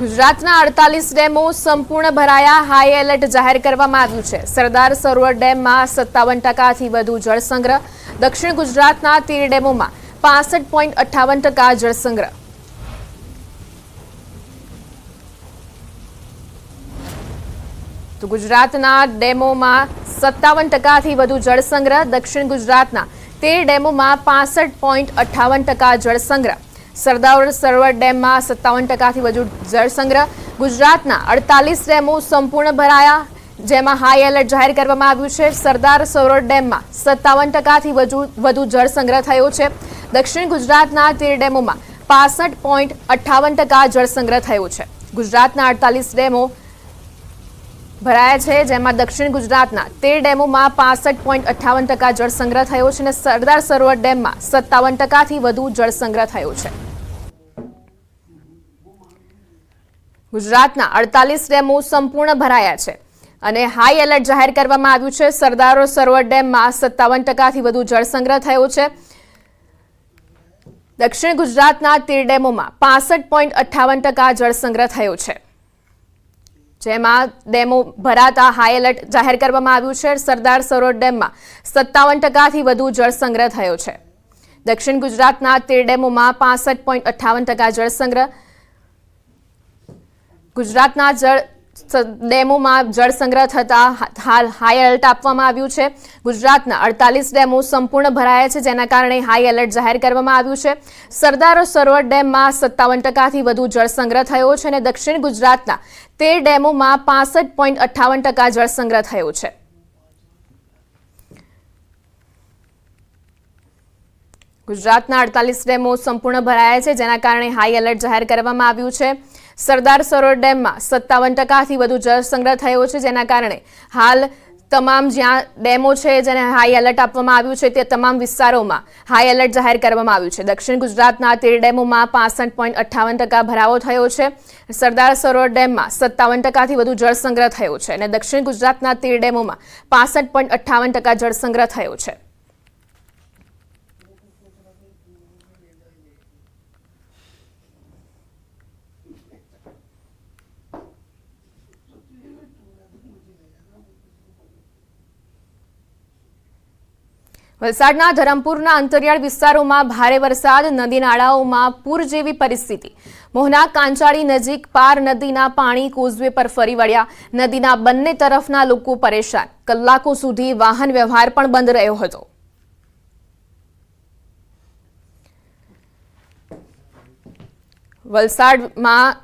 ગુજરાતના 48 ડેમો સંપૂર્ણ ભરાયા, હાઈ એલર્ટ જાહેર કરવામાં આવ્યું છે। સરદાર સરોવર ડેમમાં 57% વધુ જળસંગ્રહ, દક્ષિણ ગુજરાતના 13 ડેમોમાં 65.58% જળસંગ્રહ। તો ગુજરાતના ડેમોમાં 57%થી વધુ જળસંગ્રહ, દક્ષિણ ગુજરાતના 13 ડેમોમાં 65.58% જળસંગ્રહ। સરદાર સરોવર ડેમમાં 57%થી વધુ જળસંગ્રહ, ગુજરાતના 48 ડેમો સંપૂર્ણ ભરાયા, જેમાં હાઈ એલર્ટ જાહેર કરવામાં આવ્યું છે। સરદાર સરોવર ડેમમાં 57%થી વધુ જળસંગ્રહ થયો છે। દક્ષિણ ગુજરાતના 13 ડેમોમાં 65.58% જળસંગ્રહ થયો છે। ગુજરાતના 48 ડેમો ભરાયા છે, જેમાં દક્ષિણ ગુજરાતના 13 ડેમોમાં 65.58% જળસંગ્રહ થયો છે અને સરદાર સરોવર ડેમમાં 57%થી વધુ જળસંગ્રહ થયો છે। ગુજરાતના 48 ડેમો સંપૂર્ણ ભરાયા છે અને હાઈ એલર્ટ જાહેર કરવામાં આવ્યું છે। સરદાર સરોવર ડેમમાં 57%થી વધુ જળસંગ્રહ થયો છે। દક્ષિણ ગુજરાતના 13 ડેમોમાં 65.58% જળસંગ્રહ થયો છે, જેમાં ડેમો ભરાતા હાઈ એલર્ટ જાહેર કરવામાં આવ્યું છે। સરદાર સરોવર ડેમમાં 57%થી વધુ જળસંગ્રહ થયો છે। દક્ષિણ ગુજરાતના 13 ડેમોમાં 65.58% જળસંગ્રહ, ગુજરાતના ડેમોમાં જળસંગ્રહ થતા હાલ હાઈ એલર્ટ આપવામાં આવ્યું છે। ગુજરાતના 48 ડેમો સંપૂર્ણ ભરાયા છે, જેના કારણે હાઈ એલર્ટ જાહેર કરવામાં આવ્યું છે। સરદાર સરોવર ડેમમાં 57%થી વધુ જળસંગ્રહ થયો છે અને દક્ષિણ ગુજરાતના 13 ડેમોમાં 65.58% જળસંગ્રહ થયો છે। ગુજરાતના 48 ડેમો સંપૂર્ણ ભરાયા છે, જેના કારણે હાઈ એલર્ટ જાહેર કરવામાં આવ્યું છે। સરદાર સરોવર ડેમમાં 57%થી વધુ જળસંગ્રહ થયો છે, જેના કારણે હાલ તમામ જ્યાં ડેમો છે જેને હાઈ એલર્ટ આપવામાં આવ્યું છે તે તમામ વિસ્તારોમાં હાઈ એલર્ટ જાહેર કરવામાં આવ્યું છે। દક્ષિણ ગુજરાતના 13 ડેમોમાં 65.58% ભરાવો થયો છે। સરદાર સરોવર ડેમમાં 57%થી વધુ જળસંગ્રહ થયો છે અને દક્ષિણ ગુજરાતના 13 ડેમોમાં 65.58% જળસંગ્રહ થયો છે। વલસાડના ધરમપુરના અંતરિયાળ વિસ્તારોમાં ભારે વરસાદ, નદી નાળાઓમાં પૂર જેવી પરિસ્થિતિ। મોહના કાંચાળી નજીક પાર નદીના પાણી કોઝવે પર ફરી વળ્યા, નદીના બંને તરફના લોકો પરેશાન, કલાકો સુધી વાહન વ્યવહાર પણ બંધ રહ્યો હતો। વલસાડમાં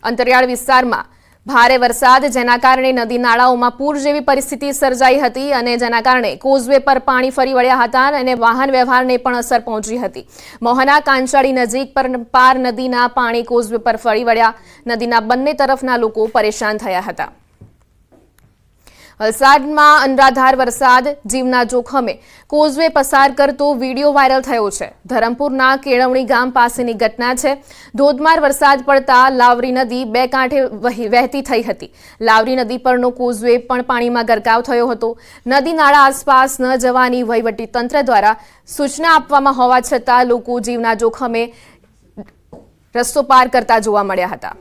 અંતરિયાળ વિસ્તારમાં ભારે વરસાદ, જેના કારણે નદી નાળાઓમાં પૂર જેવી પરિસ્થિતિ સર્જાઈ હતી અને જેના કારણે કોઝવે પર પાણી ફરી વળ્યા હતા અને વાહન વ્યવહારને પણ અસર પહોંચી હતી। મોહના કાંચાળી નજીક પાર નદીના પાણી કોઝવે પર ફરી વળ્યા, નદીના બંને તરફના લોકો પરેશાન થયા હતા। વલસાડમાં અનરાધાર વરસાદ, જીવના જોખમે કોઝવે પસાર કરતો વિડીયો વાયરલ થયો છે। ધરમપુરના કેળવણી ગામ પાસેની ઘટના છે। ધોધમાર વરસાદ પડતા લાવરી નદી બે કાંઠે વહેતી થઈ હતી। લાવરી નદી પરનો કોઝવે પણ પાણીમાં ગરકાવ થયો હતો। નદી નાળા આસપાસ ન જવાની વહીવટી તંત્ર દ્વારા સૂચના આપવામાં હોવા છતાં લોકો જીવના જોખમે રસ્તો પાર કરતા જોવા મળ્યા હતા।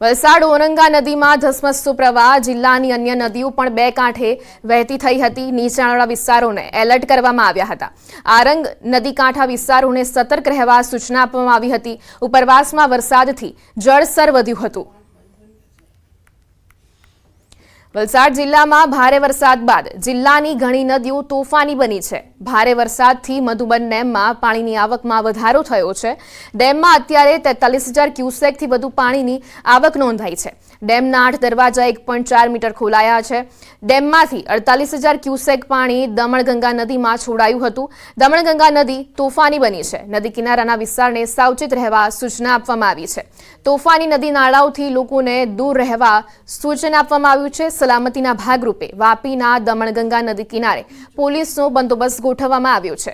વલસાડ ઓરંગા નદીમાં ધસમસતો પ્રવાહ, જિલ્લાની અન્ય નદીઓ પણ બે કાંઠે વહેતી થઈ હતી। નીચાણવાળા વિસ્તારોને એલર્ટ કરવામાં આવ્યા હતા। આરંગ નદી કાંઠા વિસ્તારોને સતર્ક રહેવા સૂચના આપવામાં આવી હતી। ઉપરવાસમાં વરસાદથી જળસ્તર વધ્યું હતું। વલસાડ જિલ્લામાં ભારે વરસાદ બાદ જિલ્લાની ઘણી નદીઓ તોફાની બની છે। ભારે વરસાદથી મધુબન ડેમમાં પાણીની આવકમાં વધારો થયો છે। ડેમમાં અત્યારે 43,000 ક્યુસેકથી વધુ પાણીની આવક નોંધાઈ છે। ડેમના 8 દરવાજા 1.4 મીટર ખોલાયા છે। ડેમમાંથી 48,000 ક્યુસેક પાણી દમણગંગા નદીમાં છોડાયું હતું। દમણગંગા નદી તોફાની બની છે। નદી કિનારાના વિસ્તારને સાવચેત રહેવા સૂચના આપવામાં આવી છે। તોફાની નદી નાળાઓથી લોકોને દૂર રહેવા સૂચન આપવામાં આવ્યું છે। સલામતીના ભાગરૂપે વાપીના દમણગંગા નદી કિનારે પોલીસનો બંદોબસ્ત ગોઠવવામાં આવ્યો છે।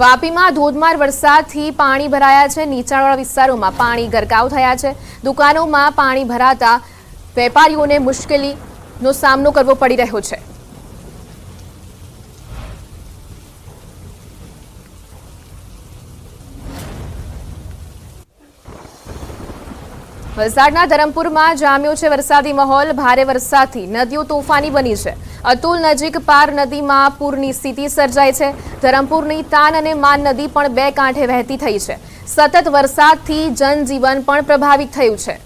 વાપીમાં ધોધમાર વરસાદથી પાણી ભરાયા છે। નીચાણવાળા વિસ્તારોમાં પાણી ગરકાવ થયા છે। દુકાનોમાં પાણી ભરાતા વેપારીઓને મુશ્કેલીનો સામનો કરવો પડી રહ્યો છે। વલસાડના ધરમપુરમાં જામ્યો છે વરસાદી માહોલ। ભારે વરસાદથી નદીઓ તોફાની બની છે। અતુલ નજીક પાર નદીમાં પૂરની સ્થિતિ સર્જાઈ છે। ધરમપુરની તાન અને માન નદી પણ બે કાંઠે વહેતી થઈ છે। સતત વરસાદથી જનજીવન પણ પ્રભાવિત થયું છે।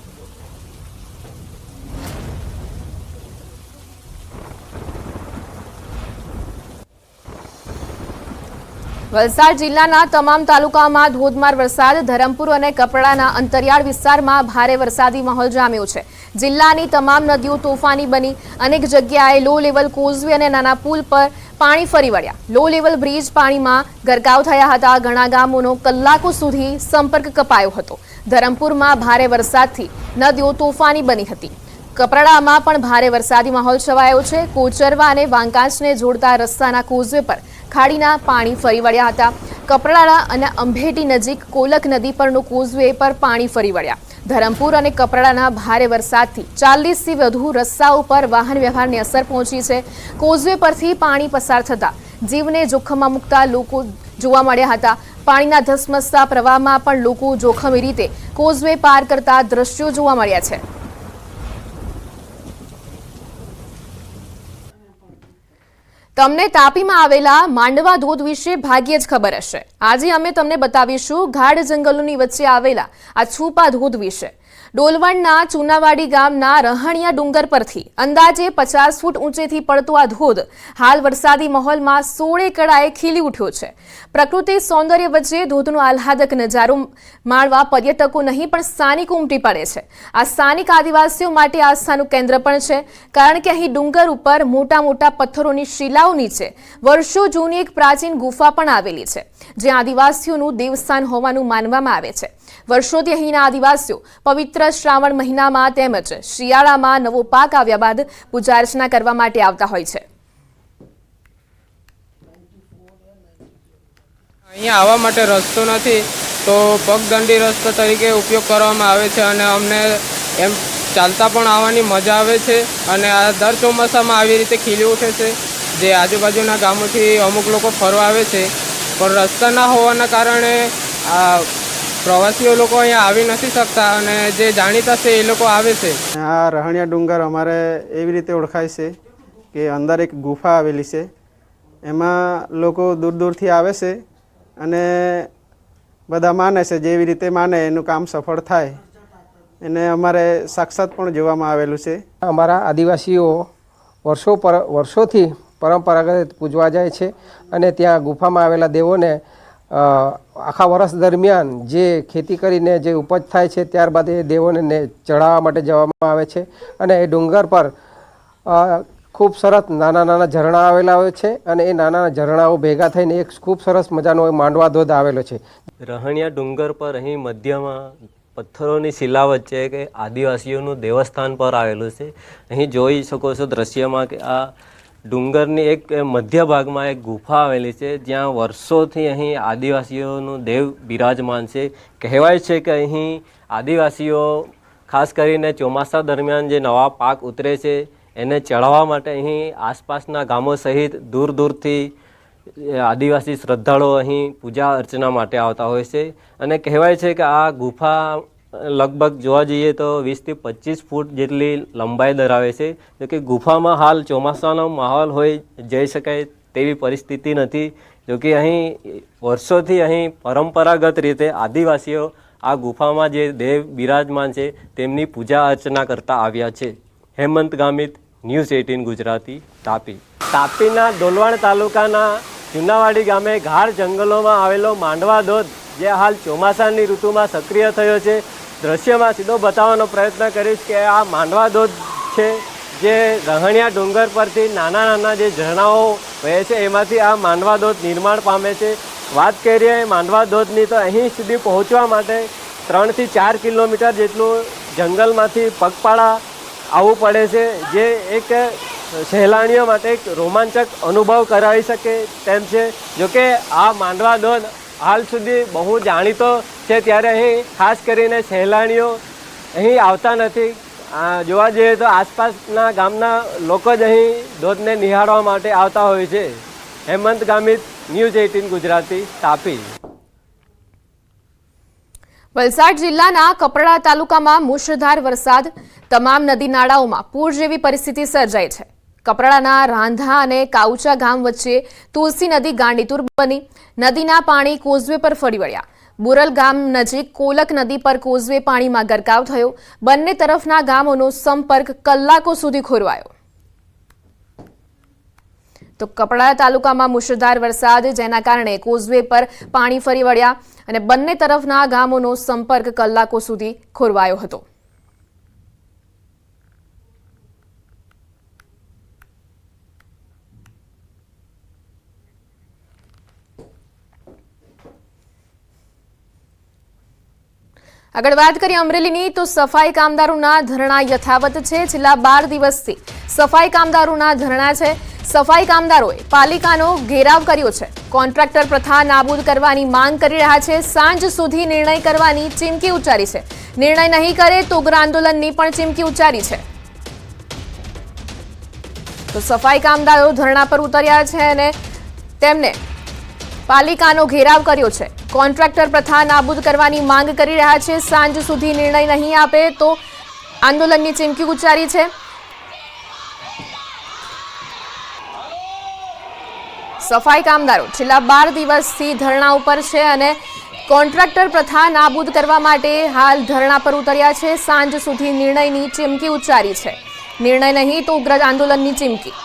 વલસાડ જિલ્લાના તમામ તાલુકામાં ધોધમાર વરસાદ। ધરમપુર અને કપરાડાના અંતરિયાળ વિસ્તારમાં ભારે વરસાદી માહોલ જામ્યો છે। જિલ્લાની તમામ નદીઓ તોફાની બની। અનેક જગ્યાએ લો લેવલ કોઝવે અને નાના પુલ પર પાણી ફરી વળ્યા। લો લેવલ બ્રિજ પાણીમાં ગરકાવ થયા હતા। ઘણા ગામોનો કલાકો સુધી સંપર્ક કપાયો હતો। ધરમપુરમાં ભારે વરસાદથી નદીઓ તોફાની બની હતી। કપરાડામાં પણ ભારે વરસાદી માહોલ છવાયો છે। કોચરવા અને વાંકાચને જોડતા રસ્તાના કોઝવે પર ખાડીના પાણી ફરી વળ્યા હતા। કપરાડા અને અંભેટી નજીક કોલક નદી પરનો કોઝવે પર પાણી ફરી વળ્યા। ધરમપુર અને કપરાડાના ભારે વરસાદથી 40થી વધુ રસ્તાઓ પર વાહન વ્યવહારની અસર પહોંચી છે। કોઝવે પરથી પાણી પસાર થતા જીવને જોખમમાં મૂકતા લોકો જોવા મળ્યા હતા। પાણીના ધસમસતા પ્રવાહમાં પણ લોકો જોખમી રીતે કોઝવે પાર કરતા દ્રશ્યો જોવા મળ્યા છે। તમને તાપીમાં આવેલા માંડવા ધોધ વિશે ભાગ્યે જ ખબર હશે। આજે અમે તમને બતાવીશું ગાઢ જંગલોની વચ્ચે આવેલા આ છુપા ધોધ વિશે। ડોલવણના ચુનાવાડી ગામના રહણિયા ડુંગર પરથી અંદાજે 50 ફૂટ ઊંચેથી પડતો આ ધોધ હાલ વરસાદી માહોલમાં 16 કળાએ ખીલી ઉઠ્યો છે। પ્રકૃતિ સૌંદર્ય વચ્ચે ધોધનો આહલાદક નજારો માણવા પર્યટકો નહીં પણ સ્થાનિકો ઉમટી પડે છે। આ સ્થાનિક આદિવાસીઓ માટે આસ્થાનું કેન્દ્ર પણ છે, કારણ કે અહીં ડુંગર ઉપર મોટા મોટા પથ્થરોની શિલાઓ નીચે વર્ષો જૂની એક પ્રાચીન ગુફા પણ આવેલી છે, જે આદિવાસીઓનું દેવસ્થાન હોવાનું માનવામાં આવે છે। વર્ષોથી અહીંના આદિવાસીઓ પવિત્ર શ્રાવણ મહિનામાં તેમજ શિયાળામાં નવો પાક આવ્યા બાદ પૂજા અર્ચના કરવા માટે આવતા હોય છે। અહીંયા આવવા માટે રસ્તો નથી, તો પગદંડી રસ્તો તરીકે ઉપયોગ કરવામાં આવે છે અને અમને એમ ચાલતા પણ આવવાની મજા આવે છે। અને આ દર ચોમાસામાં આવી રીતે ખીલી ઉઠે છે, જે આજુબાજુના ગામોથી અમુક લોકો ફરવા આવે છે, પણ રસ્તા ના હોવાના કારણે આ પ્રવાસીઓ લોકો અહીંયા આવી નથી શકતા અને જે જાણીતા છે એ લોકો આવે છે। આ રહણિયા ડુંગર અમારે એવી રીતે ઓળખાય છે કે અંદર એક ગુફા આવેલી છે। એમાં લોકો દૂર દૂરથી આવે છે અને બધા માને છે, જેવી રીતે માને એનું કામ સફળ થાય। એને અમારે સાક્ષાત પણ જોવામાં આવેલું છે। અમારા આદિવાસીઓ વર્ષોથી પરંપરાગત પૂજવા જાય છે અને ત્યાં ગુફામાં આવેલા દેવોને આખા વર્ષ દરમિયાન જે ખેતી કરીને જે ઉપજ થાય છે ત્યારબાદ એ દેવોને ચઢાવવા માટે જવામાં આવે છે। અને એ ડુંગર પર ખૂબ સરસ નાના નાના ઝરણા આવેલા હોય છે અને એ નાના ઝરણાઓ ભેગા થઈને એક ખૂબ સરસ મજાનો માંડવા ધોધ આવેલો છે। રહણિયા ડુંગર પર અહીં મધ્યમાં પથ્થરોની શિલા વચ્ચે કે આદિવાસીઓનું દેવસ્થાન પર આવેલું છે। અહીં જોઈ શકો છો દ્રશ્યમાં કે આ ડુંગરની એક મધ્ય ભાગમાં એક ગુફા આવેલી છે, જ્યાં વર્ષોથી અહીં આદિવાસીઓનું દેવ બિરાજમાન છે। કહેવાય છે કે અહીં આદિવાસીઓ ખાસ કરીને ચોમાસા દરમિયાન જે નવા પાક ઉતરે છે એને ચઢાવવા માટે અહીં આસપાસના ગામો સહિત દૂર દૂરથી આદિવાસી શ્રદ્ધાળુઓ અહીં પૂજા અર્ચના માટે આવતા હોય છે। અને કહેવાય છે કે આ ગુફા લગભગ જોવા જઈએ તો 20થી 25 ફૂટ જેટલી લંબાઈ ધરાવે છે। જો કે ગુફામાં હાલ ચોમાસાનો માહોલ હોય જઈ શકાય તેવી પરિસ્થિતિ નથી। જો કે અહીં વર્ષોથી અહીં પરંપરાગત રીતે આદિવાસીઓ આ ગુફામાં જે દેવ બિરાજમાન છે તેમની પૂજા અર્ચના કરતા આવ્યા છે। હેમંત ગામિત, ન્યૂઝ 18 ગુજરાતી, તાપી। તાપીના ડોલવણ તાલુકાના ચુનાવાડી ગામે ગાઢ જંગલોમાં આવેલો માંડવા ધોધ જે હાલ ચોમાસાની ઋતુમાં સક્રિય થયો છે। દ્રશ્યમાં સીધો બતાવવાનો પ્રયત્ન કરીશ કે આ માંડવા ધોધ છે, જે રહણિયા ડુંગર પરથી નાના નાના જે ઝરણાઓ વહે છે એમાંથી આ માંડવા ધોધ નિર્માણ પામે છે। વાત કરીએ માંડવા ધોધની તો અહીં સુધી પહોંચવા માટે 3 થી 4 કિલોમીટર જેટલું જંગલમાંથી પગપાળા આવવું પડે છે, જે એક સહેલાણીઓ માટે એક રોમાંચક અનુભવ કરાવી શકે તેમ છે। જોકે આ માંડવા ધોધ હાલ સુધી બહુ જાણીતો છે, ત્યારે અહીં ખાસ કરીને સહેલાણીઓ અહીં આવતા નથી। જોવા જઈએ તો આસપાસના ગામના લોકો જ અહીં ધોધને નિહાળવા માટે આવતા હોય છે। હેમંત ગામિત, ન્યૂઝ 18 ગુજરાતી, તાપી। વલસાડ જિલ્લાના કપરાડા તાલુકામાં મુશળધાર વરસાદ, તમામ નદી નાળાઓમાં પૂર જેવી પરિસ્થિતિ સર્જાઈ છે. કપરાડાના રાંધા અને કાઉચા ગામ વચ્ચે તુલસી નદી ગાંડીતુર બની. નદીના પાણી કોઝવે પર ફરી વળ્યા. બુરલ ગામ નજીક કોલક નદી પર કોઝવે પાણીમાં ગરકાવ થયો. બંને તરફના ગામોનો સંપર્ક કલાકો સુધી ખોરવાયો. તો કપરાડા તાલુકામાં મુશળધાર વરસાદ, જેના કારણે કોઝવે પર પાણી ફરી વળ્યા અને બંને તરફના ગામોનો સંપર્ક કલાકો સુધી ખોરવાયો હતો. આગળ વાત કરીએ અમરેલીની, તો સફાઈ કામદારોના ધરણા યથાવત છે. છેલ્લા 12 દિવસથી સફાઈ કામદારોના ધરણા છે. સફાઈ કામદારોએ પાલિકાનો ઘેરાવ કર્યો છે. કોન્ટ્રાક્ટર પ્રથા નાબૂદ કરવાની માંગ કરી રહ્યા છે. સાંજ સુધી નિર્ણય કરવાની ચીમકી ઉચ્ચારી છે. નિર્ણય નહીં કરે તો ઉગ્ર આંદોલનની પણ ચીમકી ઉચ્ચારી છે. તો સફાઈ કામદારો ધરણા પર ઉતર્યા છે અને તેમને પાલિકાનો ઘેરાવ કર્યો છે. કોન્ટ્રાક્ટર પ્રથા નાબૂદ કરવાની માંગ કરી રહ્યા છે. સાંજ સુધી નિર્ણય નહીં આપે તો આંદોલનની ચીમકી ઉચ્ચારી છે. સફાઈ કામદારો છેલ્લા 12 દિવસથી ધરણા ઉપર છે અને કોન્ટ્રાક્ટર પ્રથા નાબૂદ કરવા માટે હાલ ધરણા પર ઉતર્યા છે. સાંજ સુધી નિર્ણયની ચીમકી ઉચ્ચારી છે. નિર્ણય નહીં તો ઉગ્ર આંદોલનની ચીમકી.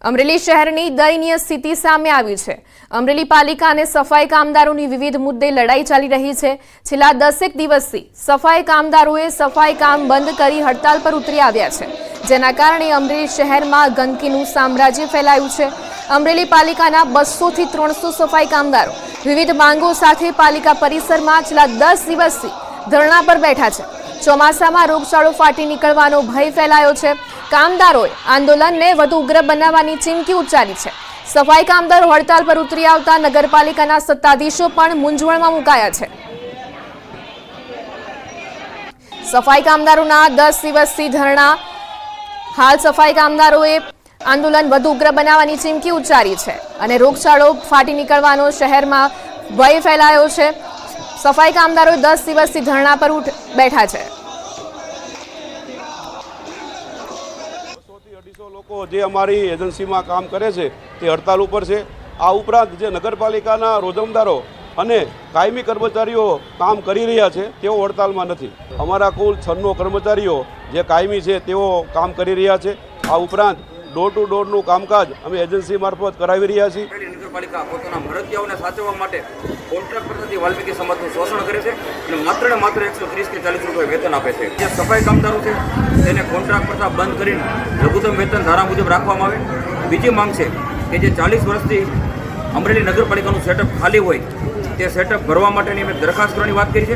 અમરેલી શહેરની દયનીય સ્થિતિ સામે આવી છે. અમરેલી પાલિકા અને સફાઈ કામદારોની વિવિધ મુદ્દે લડાઈ ચાલી રહી છે. છેલ્લા 10 દિવસથી સફાઈ કામદારોએ સફાઈ કામ બંધ કરી હડતાલ પર ઉતરી આવ્યા છે, જેના કારણે અમરેલી શહેરમાં ગંદકીનું સામ્રાજ્ય ફેલાયું છે. અમરેલી પાલિકાના 200 થી 300 સફાઈ કામદારો વિવિધ માંગો સાથે પાલિકા પરિસરમાં છેલ્લા 10 દિવસથી ધરણા પર બેઠા છે. ચોમાસામાં રોગચાળો ફાટી નીકળવાનો ભય ફેલાયો છે. કામદારોએ આંદોલનને વધુ ઉગ્ર બનાવવાની ચીમકી ઉચ્ચારી છે. સફાઈ કામદારો હડતાલ પર ઉતરી આવતા નગરપાલિકાના સત્તાધીશો પણ મૂંઝવણમાં મુકાયા છે. સફાઈ કામદારોના 10 દિવસથી ધરણા. હાલ સફાઈ કામદારોએ આંદોલન વધુ ઉગ્ર બનાવવાની ચીમકી ઉચ્ચારી છે અને રોગચાળો ફાટી નીકળવાનો શહેરમાં ભય ફેલાયો છે. સફાઈ કામદારો 10 દિવસથી ધરણા પર બેઠા છે. લોકો જે અમારી એજન્સીમાં કામ કરે છે તે હડતાલ ઉપર છે. આ ઉપરાંત જે નગરપાલિકાના રોજમદારો અને કાયમી કર્મચારીઓ કામ કરી રહ્યા છે તેઓ હડતાલમાં નથી. અમારા કુલ 96 કર્મચારીઓ જે કાયમી છે તેઓ કામ કરી રહ્યા છે. આ ઉપરાંત ડોર ટુ ડોરનું કામકાજ અમે એજન્સી મારફત કરાવી રહ્યા છીએ. નગરપાલિકા પોતાના મરજિયાઓને સાચવવા માટે કોન્ટ્રાક્ટ પરથી વાલ્મીકી સમાજનું શોષણ કરે છે અને માત્ર ને માત્ર 130 કે 40 રૂપિયા વેતન આપે છે. જે સફાઈ કામદારો છે તેને કોન્ટ્રાક્ટ પરથી બંધ કરીને લઘુત્તમ વેતન ધારા મુજબ રાખવામાં આવે. બીજી માંગ છે કે જે 40 વર્ષથી અમરેલી નગરપાલિકાનું સેટઅપ ખાલી હોય તે સેટઅપ ભરવા માટેની અમે દરખાસ્ત કરવાની વાત કરી છે.